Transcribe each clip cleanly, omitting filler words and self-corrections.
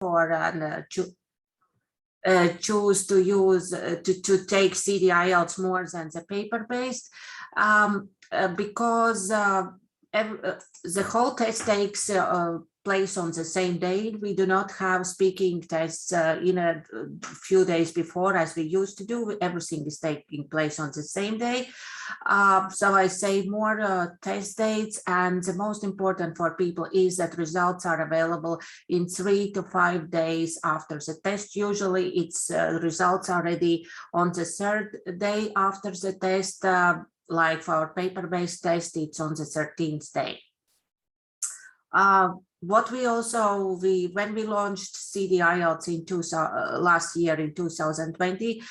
for choose to use to take CD IELTS more than the paper-based, because the whole test takes place on the same day. We do not have speaking tests in a few days before, as we used to do. Everything is taking place on the same day. So I save more test dates, and the most important for people is that results are available in 3 to 5 days after the test. Usually it's results are ready on the 3rd day after the test. Like for our paper-based test, it's on the 13th day. What we also, when we launched CD IELTS in last year in 2020,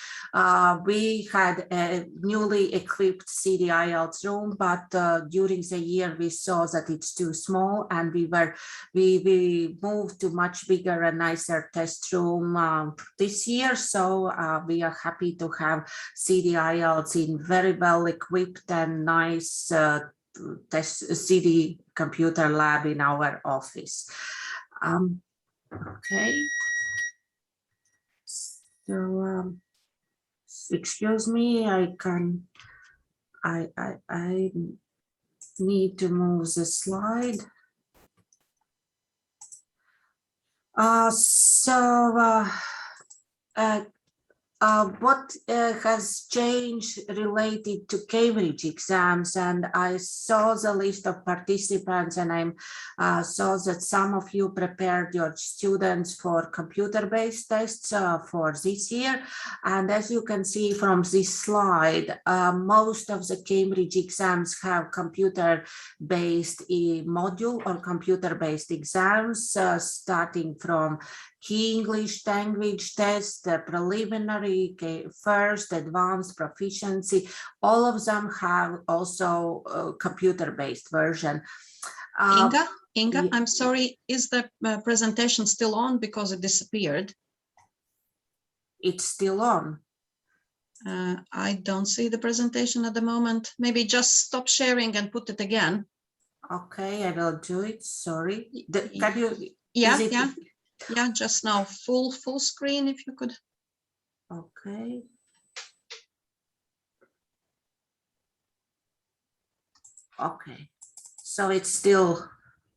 we had a newly equipped CD IELTS room, but during the year we saw that it's too small, and we moved to much bigger and nicer test room this year. So we are happy to have CD IELTS in very well equipped and nice test CD computer lab in our office. Okay, so excuse me, I need to move the slide. What has changed related to Cambridge exams, and I saw the list of participants, and I saw that some of you prepared your students for computer-based tests for this year. And as you can see from this slide, most of the Cambridge exams have computer-based module or computer-based exams, starting from Key English language test, the preliminary, first, advanced, proficiency. All of them have also a computer-based version. Inga, I'm sorry, is the presentation still on because it disappeared? It's still on. I don't see the presentation at the moment. Maybe just stop sharing and put it again. Okay, I will do it. Sorry. Can you? Yeah, just now full screen if you could. Okay. Okay. So it's still,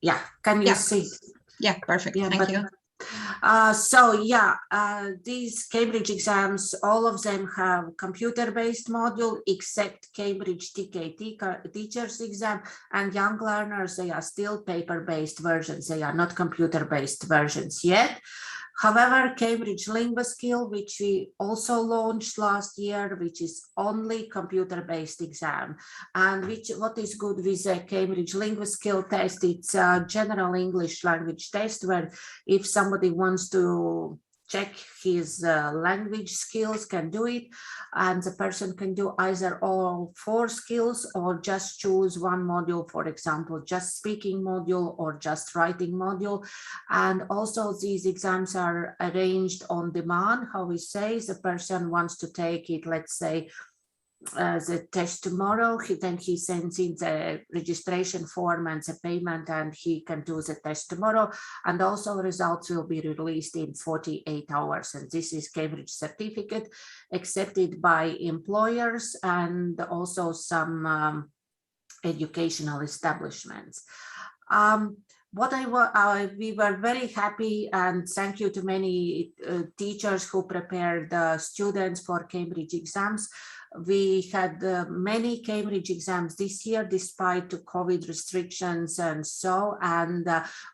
yeah. Can you see? Yeah, perfect. Yeah, thank you. These Cambridge exams, all of them have computer-based module, except Cambridge TKT teachers exam, and young learners, they are still paper-based versions. They are not computer-based versions yet. However, Cambridge LinguaSkill, which we also launched last year, which is only computer-based exam, and what is good with the Cambridge LinguaSkill test, it's a general English language test where if somebody wants to check his language skills, can do it, and the person can do either all 4 skills or just choose one module, for example, just speaking module or just writing module. And also these exams are arranged on demand. How we say, the person wants to take it, let's say, the test tomorrow, then he sends in the registration form and the payment, and he can do the test tomorrow. And also results will be released in 48 hours. And this is Cambridge certificate accepted by employers and also some educational establishments. We were very happy, and thank you to many teachers who prepared students for Cambridge exams. We had many Cambridge exams this year, despite the COVID restrictions and so, and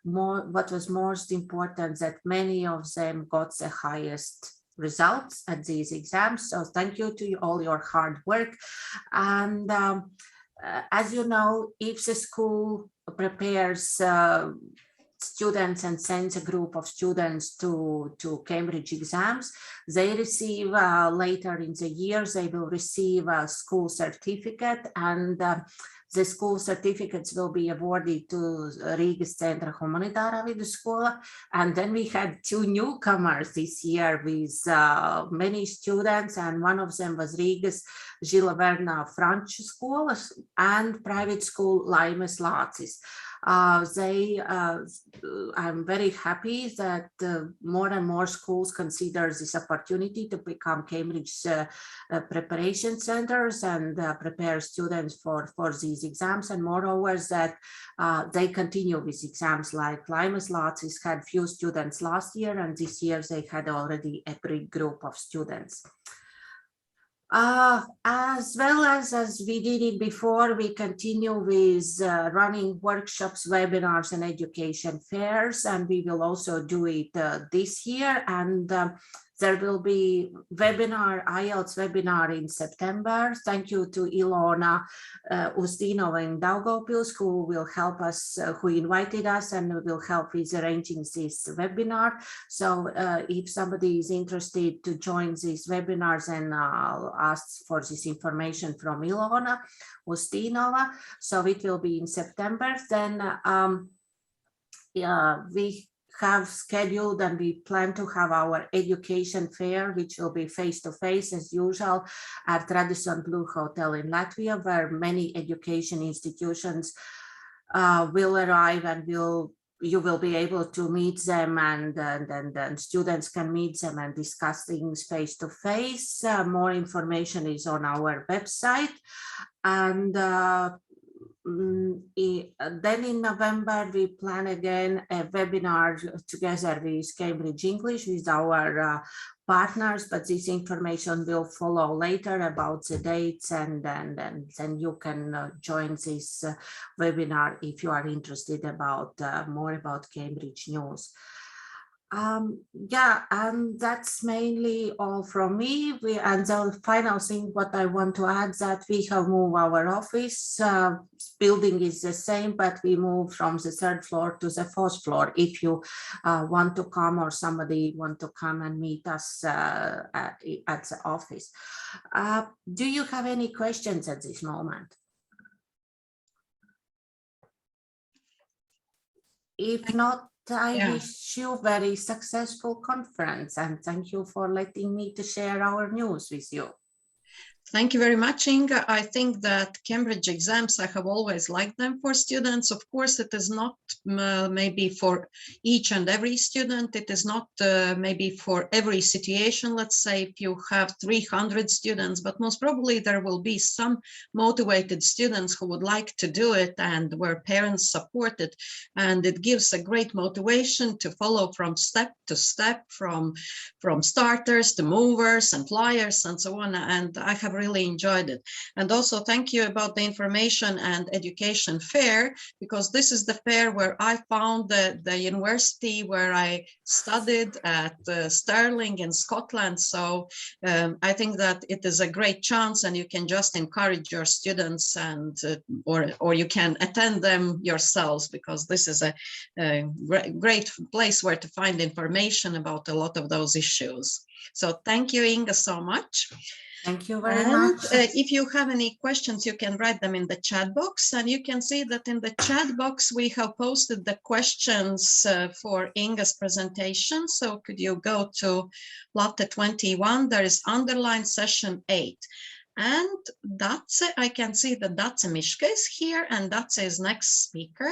what was most important, that many of them got the highest results at these exams. So thank you to all your hard work. And as you know, if the school prepares students and sends a group of students to Cambridge exams, they receive later in the year, they will receive a school certificate, and the school certificates will be awarded to Rīgas Centra Humanitāra Vidusskola. And then we had 2 newcomers this year with many students, and one of them was Rīgas Žila Verna Franču Skolas and private school Laimes Lācis. I'm very happy that more and more schools consider this opportunity to become Cambridge preparation centers and prepare students for these exams, and moreover that they continue with exams. Like Limes Lacis had few students last year, and this year they had already a big group of students. As well as we did it before, we continue with running workshops, webinars, and education fairs, and we will also do it this year. And there will be IELTS webinar in September. Thank you to Ilona Ustinova in Daugavpils, who will help us, who invited us and will help with arranging this webinar. So if somebody is interested to join these webinars, and I'll ask for this information from Ilona Ustinova. So it will be in September. Then we have scheduled and we plan to have our education fair, which will be face-to-face as usual at Radisson Blu Hotel in Latvia, where many education institutions will arrive, and you will be able to meet them, and then students can meet them and discuss things face-to-face. More information is on our website. And then in November, we plan again a webinar together with Cambridge English, with our partners, but this information will follow later about the dates, and then you can join this webinar if you are interested about more about Cambridge news. Yeah, and that's mainly all from me. And the final thing what I want to add, that we have moved our office. Building is the same, but we moved from the 3rd floor to the 4th floor. If you want to come, or somebody want to come and meet us at the office. Do you have any questions at this moment? If not, I wish you a very successful conference, and thank you for letting me to share our news with you. Thank you very much, Inga. I think that Cambridge exams, I have always liked them for students. Of course, it is not maybe for each and every student. It is not maybe for every situation. Let's say if you have 300 students, but most probably there will be some motivated students who would like to do it, and where parents support it. And it gives a great motivation to follow from step to step, from starters to movers and flyers and so on. And I have really enjoyed it. And also thank you about the information and education fair, because this is the fair where I found the university where I studied at Stirling in Scotland. So I think that it is a great chance, and you can just encourage your students, and or you can attend them yourselves, because this is a great place where to find information about a lot of those issues. So thank you, Inga, so much. Thank you very much. If you have any questions, you can write them in the chat box, and you can see that in the chat box we have posted the questions for Inga's presentation. So could you go to Latte 21, there is underline session 8. And Dace, I can see that Dace Miška is here, and Dace is next speaker.